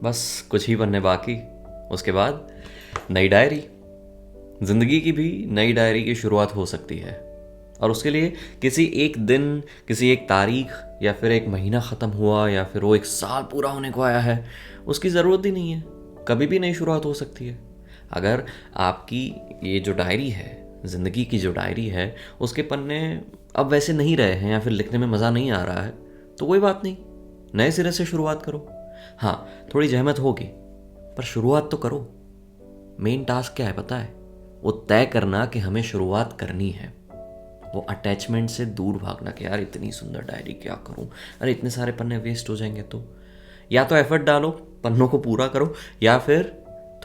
बस कुछ ही पन्ने बाकी, उसके बाद नई डायरी। जिंदगी की भी नई डायरी की शुरुआत हो सकती है, और उसके लिए किसी एक दिन, किसी एक तारीख, या फिर एक महीना ख़त्म हुआ, या फिर वो एक साल पूरा होने को आया है, उसकी ज़रूरत ही नहीं है। कभी भी नई शुरुआत हो सकती है। अगर आपकी ये जो डायरी है, ज़िंदगी की जो डायरी है, उसके पन्ने अब वैसे नहीं रहे हैं, या फिर लिखने में मज़ा नहीं आ रहा है, तो कोई बात नहीं, नए सिरे से शुरुआत करो। हाँ, थोड़ी जहमत होगी, पर शुरुआत तो करो। मेन टास्क क्या है पता है? वो तय करना कि हमें शुरुआत करनी है। वो अटैचमेंट से दूर भागना कि यार इतनी सुंदर डायरी क्या करूं, अरे इतने सारे पन्ने वेस्ट हो जाएंगे। तो या तो एफर्ट डालो, पन्नों को पूरा करो, या फिर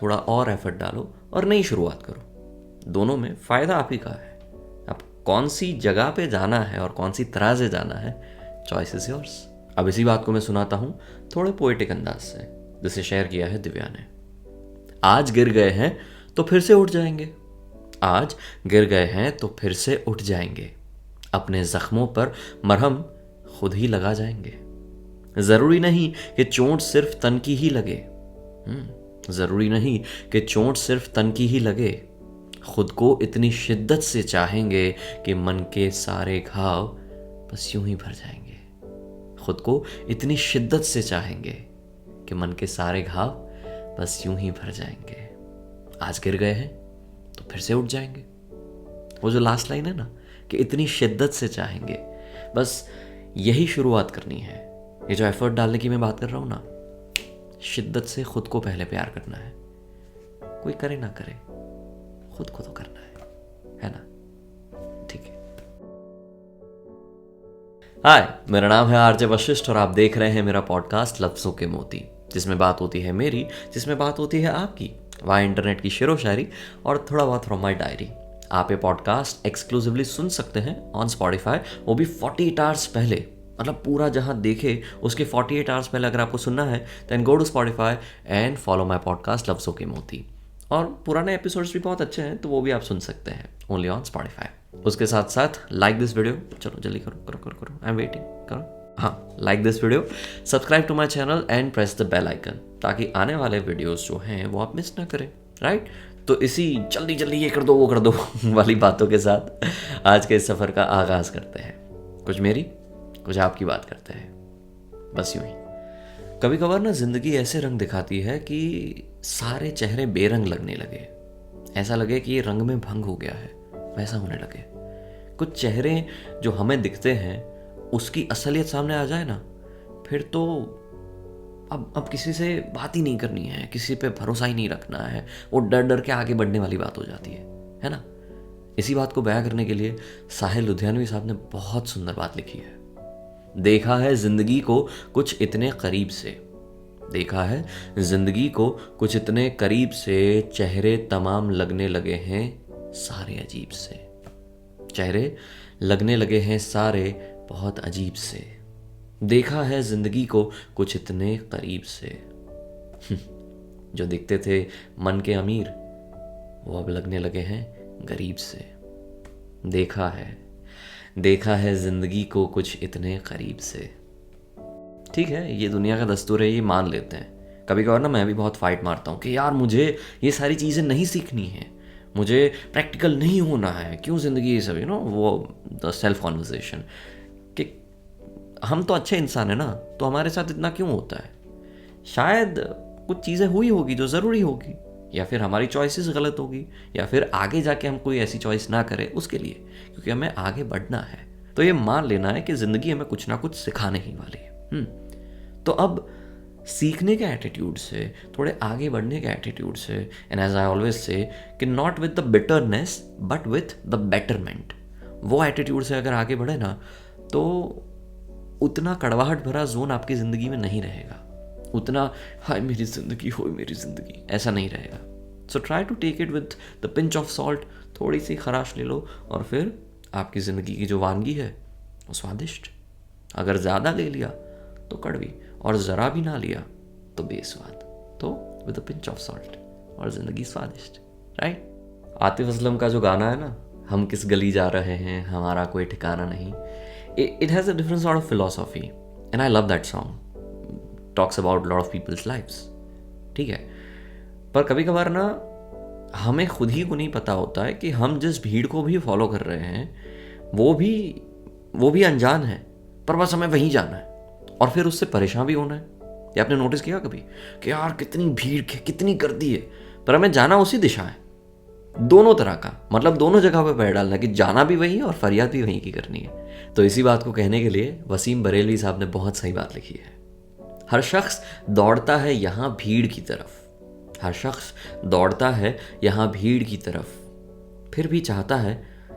थोड़ा और एफर्ट डालो और नई शुरुआत करो। दोनों में फ़ायदा आप ही का है। अब कौन सी जगह पे जाना है और कौन सी तरह से जाना है, चॉइस इज योर्स। अब इसी बात को मैं सुनाता हूँ थोड़े पोएटिक अंदाज से, जिसे शेयर किया है दिव्या ने। आज गिर गए हैं तो फिर से उठ जाएंगे, आज गिर गए हैं तो फिर से उठ जाएंगे, अपने जख्मों पर मरहम खुद ही लगा जाएंगे। जरूरी नहीं कि चोट सिर्फ तन की ही लगे, जरूरी नहीं कि चोट सिर्फ तन की ही लगे, खुद को इतनी शिद्दत से चाहेंगे कि मन के सारे घाव बस यूं ही भर जाएंगे। खुद को इतनी शिद्दत से चाहेंगे कि मन के सारे घाव बस यूं ही भर जाएंगे। आज गिर गए हैं तो फिर से उठ जाएंगे। वो जो लास्ट लाइन है ना, कि इतनी शिद्दत से चाहेंगे, बस यही शुरुआत करनी है। ये जो एफर्ट डालने की मैं बात कर रहा हूं ना, शिद्दत से खुद को पहले प्यार करना है। कोई करे ना करे, खुद को तो करना है ना? ठीक है। हाय, मेरा नाम है आरजे वशिष्ठ और आप देख रहे हैं मेरा पॉडकास्ट लफ्ज़ों के मोती, जिसमें बात होती है मेरी, जिसमें बात होती है आपकी, वहाँ इंटरनेट की शेरो शायरी और थोड़ा बहुत फ्रॉम माई डायरी। आप ये पॉडकास्ट एक्सक्लूसिवली सुन सकते हैं ऑन स्पॉटिफाई, वो भी 48 आवर्स पहले। मतलब पूरा जहाँ देखे उसके 48 आवर्स पहले अगर आपको सुनना है, then go to Spotify and follow my podcast लफ्ज़ों के मोती। और पुराने एपिसोड्स भी बहुत अच्छे हैं, तो वो भी आप सुन सकते हैं ओनली ऑन स्पॉटिफाई। उसके साथ साथ लाइक दिस वीडियो, चलो जल्दी करो करो करो करो, आई एम वेटिंग, करो। हाँ, like this video, subscribe to my channel and press the bell icon, ताकि आने वाले वीडियोस जो हैं वो आप मिस ना करें, राइट? तो इसी जल्दी जल्दी ये कर दो वो कर दो वाली बातों के साथ आज के इस सफ़र का आगाज करते हैं। कुछ मेरी, कुछ आपकी बात करते हैं, बस यूं ही। कभी कभार ना जिंदगी ऐसे रंग दिखाती है कि सारे चेहरे बेरंग लगने लगे, ऐसा लगे कि ये रंग में भंग हो गया है, वैसा होने लगे। कुछ चेहरे जो हमें दिखते हैं उसकी असलियत सामने आ जाए ना, फिर तो अब किसी से बात ही नहीं करनी है, किसी पे भरोसा ही नहीं रखना है, वो डर डर के आगे बढ़ने वाली बात हो जाती है ना? इसी बात को बयां करने के लिए साहिल लुधियानवी साहब ने बहुत सुंदर बात लिखी है। देखा है जिंदगी को कुछ इतने करीब से, देखा है जिंदगी को कुछ इतने करीब से, चेहरे तमाम लगने लगे हैं सारे अजीब से, चेहरे लगने लगे हैं सारे बहुत अजीब से। देखा है जिंदगी को कुछ इतने करीब से, जो दिखते थे मन के अमीर वो अब लगने लगे हैं गरीब से। देखा है जिंदगी को कुछ इतने करीब से। ठीक है, ये दुनिया का दस्तूर है, ये मान लेते हैं। कभी कभार ना मैं भी बहुत फाइट मारता हूँ कि यार मुझे ये सारी चीज़ें नहीं सीखनी है, मुझे प्रैक्टिकल नहीं होना है, क्यों ज़िंदगी ये सब, वो द सेल्फ कॉन्वर्सेशन कि हम तो अच्छे इंसान है ना, तो हमारे साथ इतना क्यों होता है? शायद कुछ चीज़ें हुई होगी जो ज़रूरी होगी, या फिर हमारी चॉइसेस गलत होगी, या फिर आगे जाके हम कोई ऐसी चॉइस ना करें उसके लिए, क्योंकि हमें आगे बढ़ना है। तो ये मान लेना है कि ज़िंदगी हमें कुछ ना कुछ सिखाने ही वाली है। तो अब सीखने के एटीट्यूड से, थोड़े आगे बढ़ने के एटीट्यूड से, and as I always say कि not with the bitterness but with the betterment, वो एटीट्यूड से अगर आगे बढ़े ना, तो उतना कड़वाहट भरा जोन आपकी ज़िंदगी में नहीं रहेगा, उतना हाय मेरी ज़िंदगी हो मेरी ज़िंदगी ऐसा नहीं रहेगा। So try to take it with the pinch of salt, थोड़ी सी खराश ले लो, और फिर आपकी ज़िंदगी की जो वानगी है वो स्वादिष्ट। अगर ज़्यादा ले लिया तो कड़वी, और ज़रा भी ना लिया तो बेस्वाद। तो with the pinch of salt, और ज़िंदगी स्वादिष्ट, राइट? आतिफ असलम का जो गाना है ना, हम किस गली जा रहे हैं हमारा कोई ठिकाना नहीं, it has a different sort of philosophy and I love that song. Talks about a lot of people's lives. ठीक है, पर कभी कभार ना हमें खुद ही को नहीं पता होता है कि हम जिस भीड़ को भी फॉलो कर रहे हैं वो भी अनजान है, पर बस हमें वहीं जाना है और फिर उससे परेशान भी होना है। ये आपने नोटिस किया कभी कि यार कितनी भीड़ है, कितनी गर्दी है, पर हमें जाना उसी दिशा है। दोनों तरह का, मतलब दोनों जगह पे पैर डालना कि जाना भी वही है और फरियाद भी वहीं की करनी है। तो इसी बात को कहने के लिए वसीम बरेलवी साहब ने बहुत सही बात लिखी है। हर शख्स दौड़ता है यहाँ भीड़ की तरफ, हर शख्स दौड़ता है यहाँ भीड़ की तरफ, फिर भी चाहता है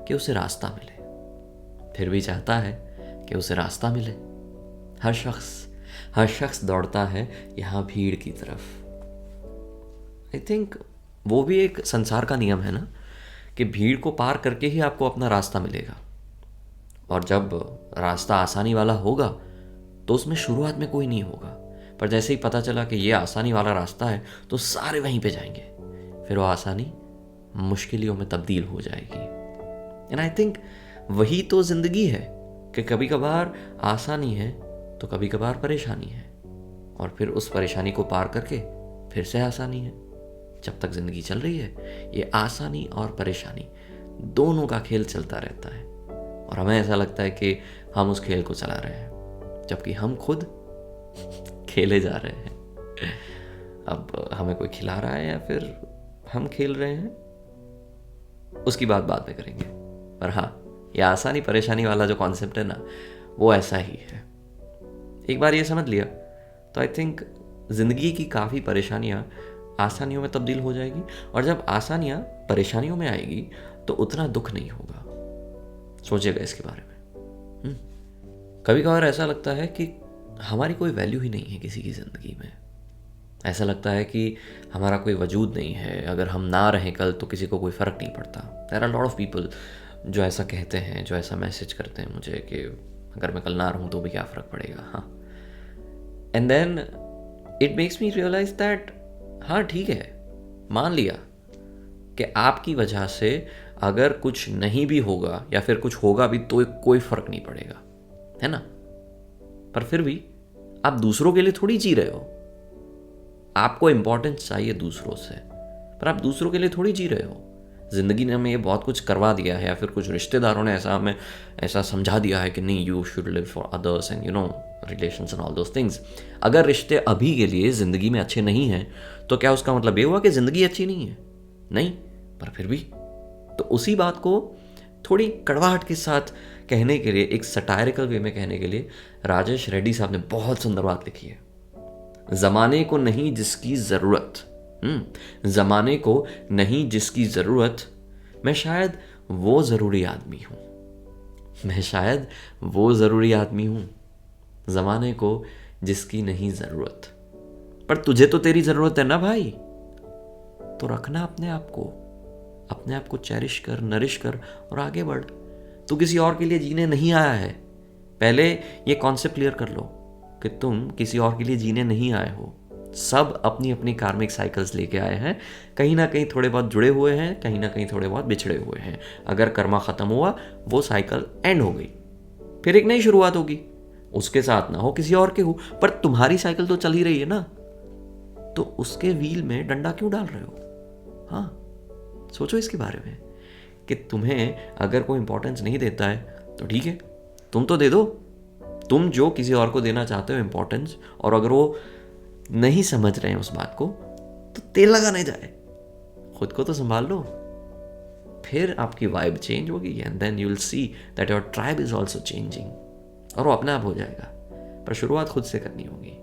कि उसे रास्ता मिले, फिर भी चाहता है कि उसे रास्ता मिले। हर शख्स दौड़ता है यहाँ भीड़ की तरफ। आई थिंक वो भी एक संसार का नियम है ना, कि भीड़ को पार करके ही आपको अपना रास्ता मिलेगा। और जब रास्ता आसानी वाला होगा तो उसमें शुरुआत में कोई नहीं होगा, पर जैसे ही पता चला कि ये आसानी वाला रास्ता है तो सारे वहीं पे जाएंगे, फिर वो आसानी मुश्किलों में तब्दील हो जाएगी। एंड आई थिंक वही तो ज़िंदगी है कि कभी कभार आसानी है तो कभी कभार परेशानी है, और फिर उस परेशानी को पार करके फिर से आसानी है। जब तक ज़िंदगी चल रही है ये आसानी और परेशानी दोनों का खेल चलता रहता है, और हमें ऐसा लगता है कि हम उस खेल को चला रहे हैं, जबकि हम खुद खेले जा रहे हैं। अब हमें कोई खिला रहा है या फिर हम खेल रहे हैं, उसकी बात बाद में करेंगे। पर हाँ, ये आसानी परेशानी वाला जो कॉन्सेप्ट है ना, वो ऐसा ही है। एक बार ये समझ लिया तो आई थिंक ज़िंदगी की काफ़ी परेशानियाँ आसानियों में तब्दील हो जाएगी, और जब आसानियाँ परेशानियों में आएगी तो उतना दुख नहीं होगा। सोचिएगा इसके बारे में। कभी कभार ऐसा लगता है कि हमारी कोई वैल्यू ही नहीं है किसी की ज़िंदगी में। ऐसा लगता है कि हमारा कोई वजूद नहीं है, अगर हम ना रहें कल तो किसी को कोई फ़र्क नहीं पड़ता। There are lot of people जो ऐसा कहते हैं, जो ऐसा मैसेज करते हैं मुझे कि अगर मैं कल ना रहूँ तो भी क्या फ़र्क पड़ेगा। हाँ, and then it makes me realise that हाँ ठीक है, मान लिया कि आपकी वजह से अगर कुछ नहीं भी होगा या फिर कुछ होगा भी तो कोई फ़र्क नहीं पड़ेगा, है ना। पर फिर भी आप दूसरों के लिए थोड़ी जी रहे हो। आपको इम्पोर्टेंस चाहिए दूसरों से, पर आप दूसरों के लिए थोड़ी जी रहे हो। ज़िंदगी ने हमें ये बहुत कुछ करवा दिया है, या फिर कुछ रिश्तेदारों ने हमें ऐसा समझा दिया है कि नहीं, you should live for others and relations and all those things. अगर रिश्ते अभी के लिए ज़िंदगी में अच्छे नहीं हैं तो क्या उसका मतलब ये हुआ कि ज़िंदगी अच्छी नहीं है? नहीं, पर फिर भी तो उसी बात को थोड़ी कड़वाहट के साथ कहने के लिए, एक सटायरिकल वे में कहने के लिए राजेश रेड्डी साहब ने बहुत सुंदर बात लिखी है। ज़माने को नहीं जिसकी ज़रूरत, ज़माने को नहीं जिसकी ज़रूरत, मैं शायद वो ज़रूरी आदमी हूँ, मैं शायद वो ज़रूरी आदमी हूँ। ज़माने को जिसकी नहीं ज़रूरत, पर तुझे तो तेरी ज़रूरत है ना भाई, तो रखना अपने आप को चेरिश कर, नरिश कर और आगे बढ़। तू किसी और के लिए जीने नहीं आया है। पहले ये कॉन्सेप्ट क्लियर कर लो कि तुम किसी और के लिए जीने नहीं आए हो। सब अपनी अपनी कार्मिक साइकिल्स लेके आए हैं, कहीं ना कहीं थोड़े बहुत जुड़े हुए हैं, कहीं ना कहीं थोड़े बहुत बिछड़े हुए हैं। अगर कर्मा ख़त्म हुआ, वो साइकिल एंड हो गई, फिर एक नई शुरुआत होगी। उसके साथ ना हो, किसी और के हो, पर तुम्हारी साइकिल तो चल ही रही है ना, तो उसके व्हील में डंडा क्यों डाल रहे हो? हाँ, सोचो इसके बारे में कि तुम्हें अगर कोई इंपॉर्टेंस नहीं देता है तो ठीक है, तुम तो दे दो। तुम जो किसी और को देना चाहते हो इंपॉर्टेंस, और अगर वो नहीं समझ रहे हैं उस बात को, तो तेल लगाने जाए, खुद को तो संभाल लो। फिर आपकी वाइब चेंज होगी, and then you will see that your tribe is also changing, और वो अपने आप हो जाएगा। पर शुरुआत खुद से करनी होगी।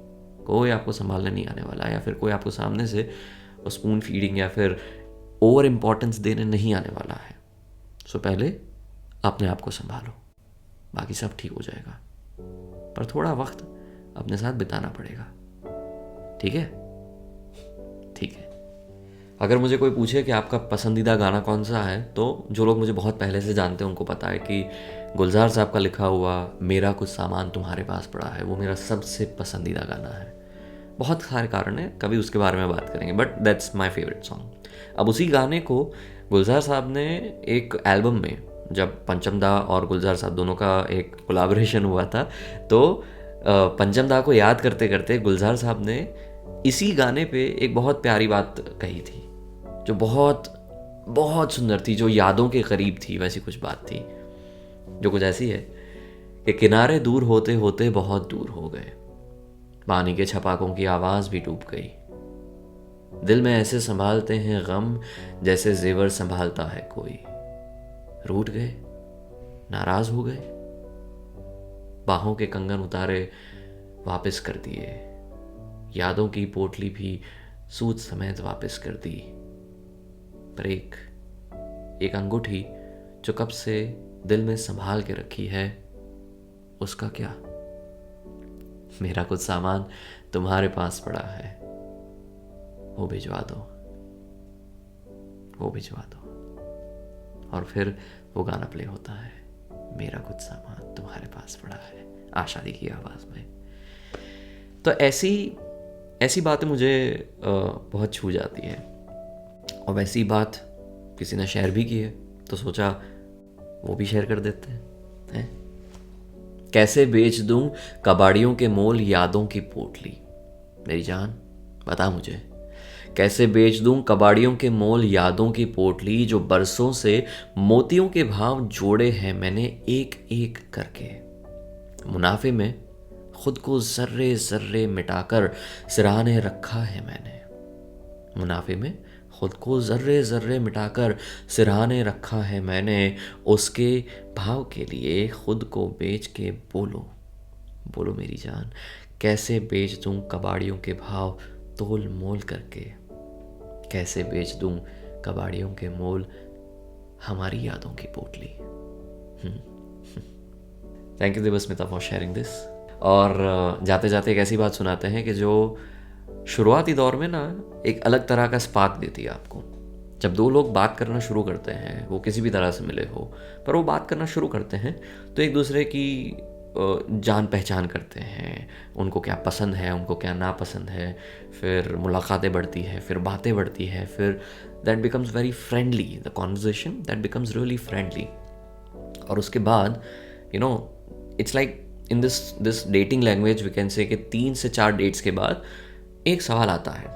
कोई आपको संभालने नहीं आने वाला, या फिर कोई आपको सामने से स्पून फीडिंग या फिर ओवर इम्पोर्टेंस देने नहीं आने वाला है। सो पहले अपने आप को संभालो, बाकी सब ठीक हो जाएगा। पर थोड़ा वक्त अपने साथ बिताना पड़ेगा, ठीक है? ठीक है। अगर मुझे कोई पूछे कि आपका पसंदीदा गाना कौन सा है, तो जो लोग मुझे बहुत पहले से जानते हैं उनको पता है कि गुलजार साहब का लिखा हुआ मेरा कुछ सामान तुम्हारे पास पड़ा है, वो मेरा सबसे पसंदीदा गाना है। बहुत सारे कारण हैं, कभी उसके बारे में बात करेंगे, but that's my favourite song. अब उसी गाने को गुलजार साहब ने एक एल्बम में, जब पंचम दा और गुलजार साहब दोनों का एक कोलैबोरेशन हुआ था, तो पंचम दा को याद करते करते गुलजार साहब ने इसी गाने पे एक बहुत प्यारी बात कही थी, जो बहुत बहुत सुंदर थी, जो यादों के करीब थी। वैसी कुछ बात थी जो कुछ ऐसी है कि किनारे दूर होते होते बहुत दूर हो गए, पानी के छपाकों की आवाज़ भी डूब गई, दिल में ऐसे संभालते हैं गम जैसे जेवर संभालता है कोई, रूठ गए, नाराज हो गए, बाहों के कंगन उतारे वापस कर दिए, यादों की पोटली भी सूद समेत वापस कर दी, पर एक अंगूठी जो कब से दिल में संभाल के रखी है, उसका क्या? मेरा कुछ सामान तुम्हारे पास पड़ा है, वो भिजवा दो, वो भिजवा दो। और फिर वो गाना प्ले होता है, मेरा कुछ सामान तुम्हारे पास पड़ा है, आशा दी की आवाज़ में। तो ऐसी बातें मुझे बहुत छू जाती है। और वैसी बात किसी ने शेयर भी की है, तो सोचा वो भी शेयर कर देते हैं। कैसे बेच दूं कबाड़ियों के मोल यादों की पोटली, मेरी जान बता मुझे, कैसे बेच दूं कबाड़ियों के मोल यादों की पोटली, जो बरसों से मोतियों के भाव जोड़े हैं मैंने एक एक करके, मुनाफे में खुद को जर्रे जर्रे मिटाकर सिरहाने रखा है मैंने, मुनाफे में खुद को जर्रे जर्रे मिटाकर सिरहाने रखा है मैंने, उसके भाव के लिए खुद को बेच के बोलो, बोलो मेरी जान, कैसे बेच दूं कबाड़ियों के भाव तोल मोल करके, कैसे बेच दूं कबाड़ियों के मोल हमारी यादों की पोटली। Thank you Devasmita for sharing this. और जाते जाते एक ऐसी बात सुनाते हैं कि जो शुरुआती दौर में ना एक अलग तरह का स्पार्क देती है आपको। जब दो लोग बात करना शुरू करते हैं, वो किसी भी तरह से मिले हो, पर वो बात करना शुरू करते हैं तो एक दूसरे की जान पहचान करते हैं, उनको क्या पसंद है, उनको क्या नापसंद है, फिर मुलाकातें बढ़ती है, फिर बातें बढ़ती है, फिर that becomes very friendly, the conversation that becomes really friendly. और उसके बाद it's like in this dating language we can say कि 3 से 4 डेट्स के बाद एक सवाल आता है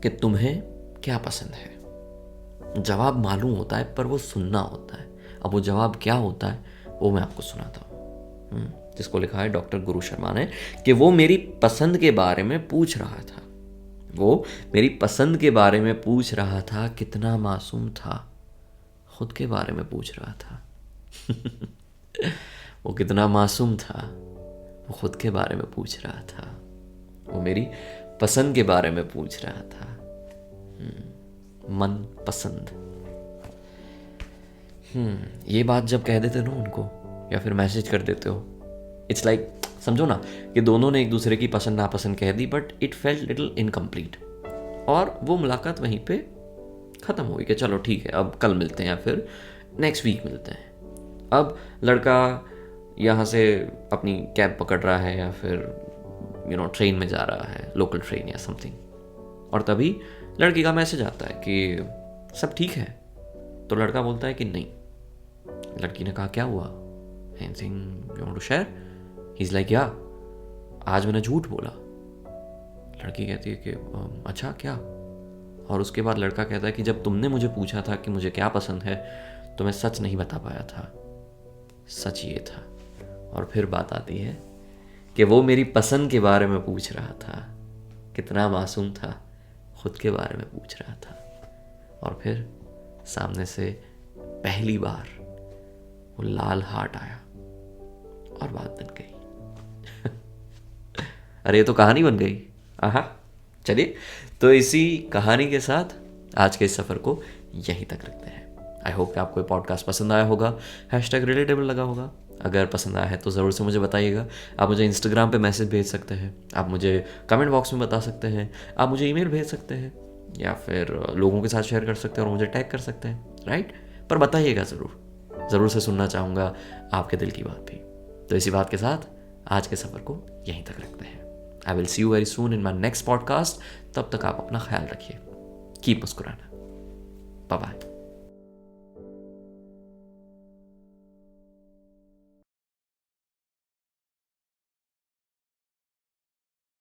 कि तुम्हें क्या पसंद है। जवाब मालूम होता है पर वो सुनना होता है। अब वो जवाब क्या होता है वो मैं आपको सुनाता हूँ, जिसको लिखा है डॉक्टर गुरु शर्मा ने, कि वो मेरी पसंद के बारे में पूछ रहा था, वो मेरी पसंद के बारे में पूछ रहा था, कितना मासूम था, खुद के बारे में पूछ रहा था। वो कितना मासूम था, वो खुद के बारे में पूछ रहा था, वो मेरी पसंद के बारे में पूछ रहा था। मन पसंद। ये बात जब कह देते हो ना उनको, या फिर मैसेज कर देते हो, इट्स लाइक समझो ना कि दोनों ने एक दूसरे की पसंद नापसंद कह दी, but it felt little incomplete, और वो मुलाकात वहीं पे ख़त्म हो गई कि चलो ठीक है अब कल मिलते हैं या फिर नेक्स्ट वीक मिलते हैं। अब लड़का यहाँ से अपनी कैब पकड़ रहा है या फिर ट्रेन में जा रहा है, लोकल ट्रेन या समथिंग, और तभी लड़की का मैसेज आता है कि सब ठीक है। तो लड़का बोलता है कि नहीं। लड़की ने कहा क्या हुआ, anything you want to share? He is like yeah, आज मैंने झूठ बोला। लड़की कहती है कि अच्छा क्या? और उसके बाद लड़का कहता है कि जब तुमने मुझे पूछा था कि मुझे क्या पसंद है तो मैं सच नहीं बता पाया था, सच ये था। और फिर बात आती है कि वो मेरी पसंद के बारे में पूछ रहा था, कितना मासूम था, खुद के बारे में पूछ रहा था। और फिर सामने से पहली बार वो लाल हार्ट आया और बात बन गई। अरे ये तो कहानी बन गई। आहा, चलिए तो इसी कहानी के साथ आज के इस सफ़र को यहीं तक रखते हैं। आई होप कि आपको ये पॉडकास्ट पसंद आया होगा, #रिलेटेबल लगा होगा। अगर पसंद आया है तो ज़रूर से मुझे बताइएगा। आप मुझे इंस्टाग्राम पे मैसेज भेज सकते हैं, आप मुझे कमेंट बॉक्स में बता सकते हैं, आप मुझे ईमेल भेज सकते हैं, या फिर लोगों के साथ शेयर कर सकते हैं और मुझे टैग कर सकते हैं, राइट? पर बताइएगा ज़रूर से सुनना चाहूँगा आपके दिल की बात भी। तो इसी बात के साथ आज के सफ़र को यहीं तक रखते हैं। I will see you very soon in my next podcast. तब तक आप अपना ख्याल रखिए, कीप मुस्कुराना। Bye bye.